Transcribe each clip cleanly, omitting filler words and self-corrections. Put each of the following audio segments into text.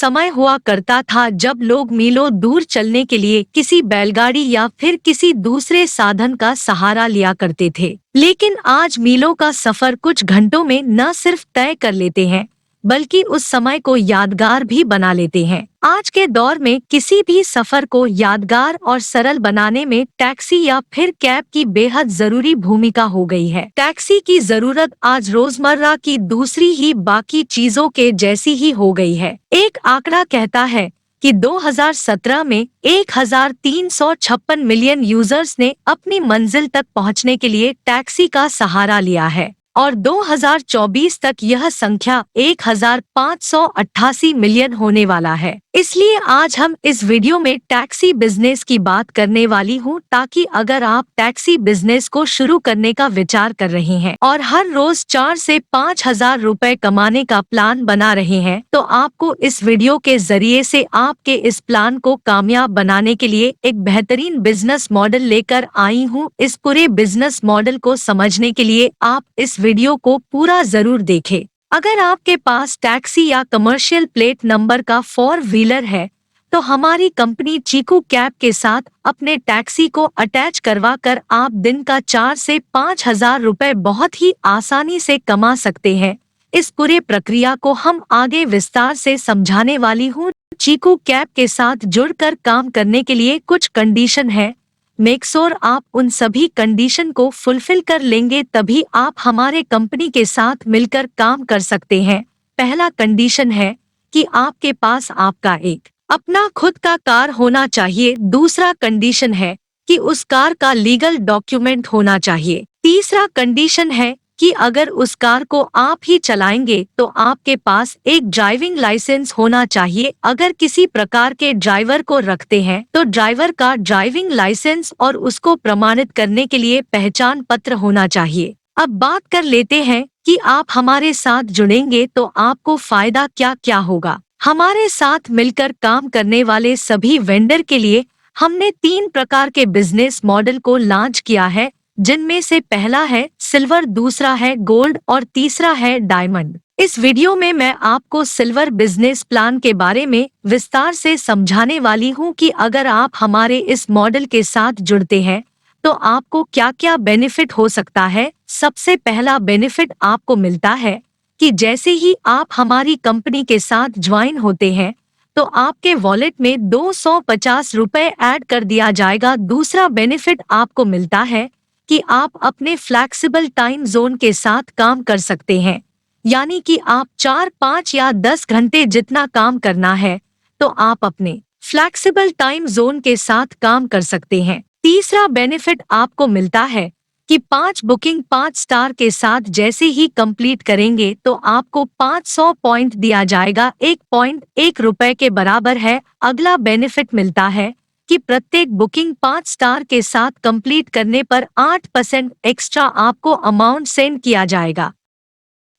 समय हुआ करता था जब लोग मीलों दूर चलने के लिए किसी बैलगाड़ी या फिर किसी दूसरे साधन का सहारा लिया करते थे। लेकिन आज मीलों का सफर कुछ घंटों में न सिर्फ तय कर लेते हैं बल्कि उस समय को यादगार भी बना लेते हैं। आज के दौर में किसी भी सफर को यादगार और सरल बनाने में टैक्सी या फिर कैब की बेहद जरूरी भूमिका हो गई है। टैक्सी की जरूरत आज रोजमर्रा की दूसरी ही बाकी चीजों के जैसी ही हो गई है। एक आंकड़ा कहता है कि 2017 में 1356 मिलियन यूजर्स ने अपनी मंजिल तक पहुंचने के लिए टैक्सी का सहारा लिया है और 2024 तक यह संख्या 1588 मिलियन होने वाला है। इसलिए आज हम इस वीडियो में टैक्सी बिजनेस की बात करने वाली हूँ, ताकि अगर आप टैक्सी बिजनेस को शुरू करने का विचार कर रहे हैं और हर रोज 4 से 5 हजार रुपए कमाने का प्लान बना रहे हैं, तो आपको इस वीडियो के जरिए से आपके इस प्लान को कामयाब बनाने के लिए एक बेहतरीन बिजनेस मॉडल लेकर आई हूँ। इस पूरे बिजनेस मॉडल को समझने के लिए आप इस वीडियो को पूरा जरूर देखें। अगर आपके पास टैक्सी या कमर्शियल प्लेट नंबर का 4 व्हीलर है तो हमारी कंपनी चीकू कैब के साथ अपने टैक्सी को अटैच करवा कर आप दिन का 4 से 5 हजार रुपए बहुत ही आसानी से कमा सकते हैं। इस पूरे प्रक्रिया को हम आगे विस्तार से समझाने वाली हूँ। चीकू कैब के साथ जुड़कर काम करने के लिए कुछ कंडीशन है। मेक श्योर आप उन सभी कंडीशन को फुलफिल कर लेंगे, तभी आप हमारे कंपनी के साथ मिलकर काम कर सकते हैं। पहला कंडीशन है कि आपके पास आपका एक अपना खुद का कार होना चाहिए। दूसरा कंडीशन है कि उस कार का लीगल डॉक्यूमेंट होना चाहिए। तीसरा कंडीशन है कि अगर उस कार को आप ही चलाएंगे तो आपके पास एक ड्राइविंग लाइसेंस होना चाहिए। अगर किसी प्रकार के ड्राइवर को रखते हैं तो ड्राइवर का ड्राइविंग लाइसेंस और उसको प्रमाणित करने के लिए पहचान पत्र होना चाहिए। अब बात कर लेते हैं कि आप हमारे साथ जुड़ेंगे तो आपको फायदा क्या क्या होगा। हमारे साथ मिलकर काम करने वाले सभी वेंडर के लिए हमने 3 प्रकार के बिजनेस मॉडल को लॉन्च किया है, जिनमें से पहला है सिल्वर, दूसरा है गोल्ड और तीसरा है डायमंड। इस वीडियो में मैं आपको सिल्वर बिजनेस प्लान के बारे में विस्तार से समझाने वाली हूं कि अगर आप हमारे इस मॉडल के साथ जुड़ते हैं तो आपको क्या क्या बेनिफिट हो सकता है। सबसे पहला बेनिफिट आपको मिलता है कि जैसे ही आप हमारी कंपनी के साथ ज्वाइन होते हैं तो आपके वॉलेट में 250 रुपए ऐड कर दिया जाएगा। दूसरा बेनिफिट आपको मिलता है कि आप अपने फ्लैक्सिबल टाइम जोन के साथ काम कर सकते हैं, यानी कि आप 4, 5 या 10 घंटे जितना काम करना है तो आप अपने फ्लैक्सिबल टाइम जोन के साथ काम कर सकते हैं। तीसरा बेनिफिट आपको मिलता है कि 5 बुकिंग 5 स्टार के साथ जैसे ही कंप्लीट करेंगे तो आपको 500 पॉइंट दिया जाएगा। 1 पॉइंट 1 रुपए के बराबर है। अगला बेनिफिट मिलता है कि प्रत्येक बुकिंग 5 स्टार के साथ कंप्लीट करने पर 8% एक्स्ट्रा आपको अमाउंट सेंड किया जाएगा।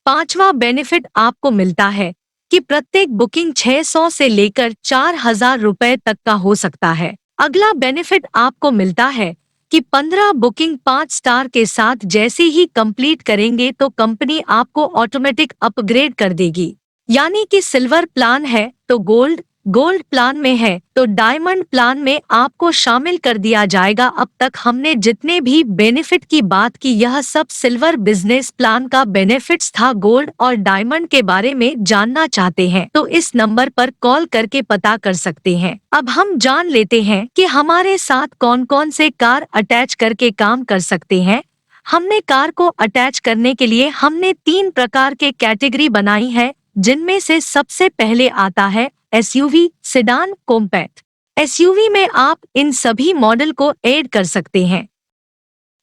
पांचवा बेनिफिट आपको मिलता है कि प्रत्येक बुकिंग 600 से लेकर 4000 रुपए तक का हो सकता है। अगला बेनिफिट आपको मिलता है कि 15 बुकिंग 5 स्टार के साथ जैसे ही कंप्लीट करेंगे तो कंपनी आपको ऑटोमेटिक अपग्रेड कर देगी, यानी कि सिल्वर प्लान है तो गोल्ड, गोल्ड प्लान में है तो डायमंड प्लान में आपको शामिल कर दिया जाएगा। अब तक हमने जितने भी बेनिफिट की बात की यह सब सिल्वर बिजनेस प्लान का बेनिफिट्स था। गोल्ड और डायमंड के बारे में जानना चाहते हैं तो इस नंबर पर कॉल करके पता कर सकते हैं। अब हम जान लेते हैं कि हमारे साथ कौन कौन से कार अटैच करके काम कर सकते हैं। हमने कार को अटैच करने के लिए हमने 3 प्रकार के कैटेगरी बनाई है, जिनमें से सबसे पहले आता है एसयूवी, सेडान, कॉम्पैक्ट। एसयूवी में आप इन सभी मॉडल को ऐड कर सकते हैं।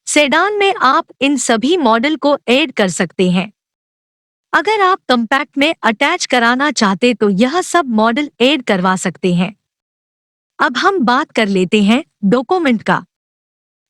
सेडान में आप इन सभी मॉडल को ऐड कर सकते हैं। अगर आप कॉम्पैक्ट में अटैच कराना चाहते तो यह सब मॉडल ऐड करवा सकते हैं। अब हम बात कर लेते हैं डॉक्यूमेंट का।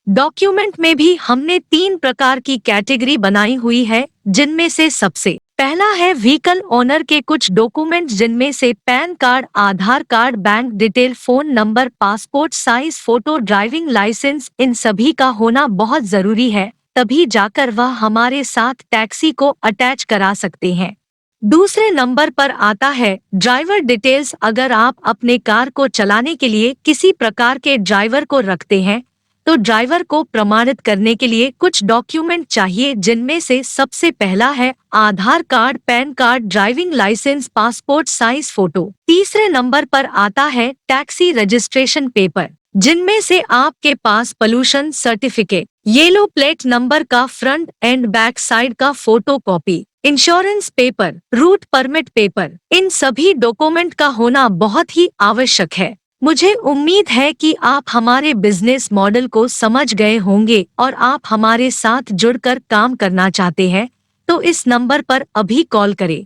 डॉक्यूमेंट में भी हमने 3 प्रकार की कैटेगरी बनाई हुई है, जिनमें से सबसे पहला है व्हीकल ओनर के कुछ डॉक्यूमेंट, जिनमें से PAN card, Aadhaar card, bank detail, phone number, passport size photo, driving licence. इन सभी का होना बहुत जरूरी है, तभी जाकर वह हमारे साथ टैक्सी को अटैच करा सकते हैं। दूसरे नंबर पर आता है ड्राइवर डिटेल्स। अगर आप अपने कार को चलाने के लिए किसी प्रकार के ड्राइवर को रखते हैं तो ड्राइवर को प्रमाणित करने के लिए कुछ डॉक्यूमेंट चाहिए, जिनमें से सबसे पहला है Aadhaar card, PAN card, driving licence, passport size photo. तीसरे नंबर पर आता है टैक्सी रजिस्ट्रेशन पेपर, जिनमें से आपके पास pollution certificate, yellow plate number का फ्रंट एंड बैक साइड का photo copy, insurance paper, route permit paper. इन सभी डॉक्यूमेंट का होना बहुत ही आवश्यक है। मुझे उम्मीद है कि आप हमारे बिजनेस मॉडल को समझ गए होंगे और आप हमारे साथ जुड़कर काम करना चाहते हैं तो इस नंबर पर अभी कॉल करें।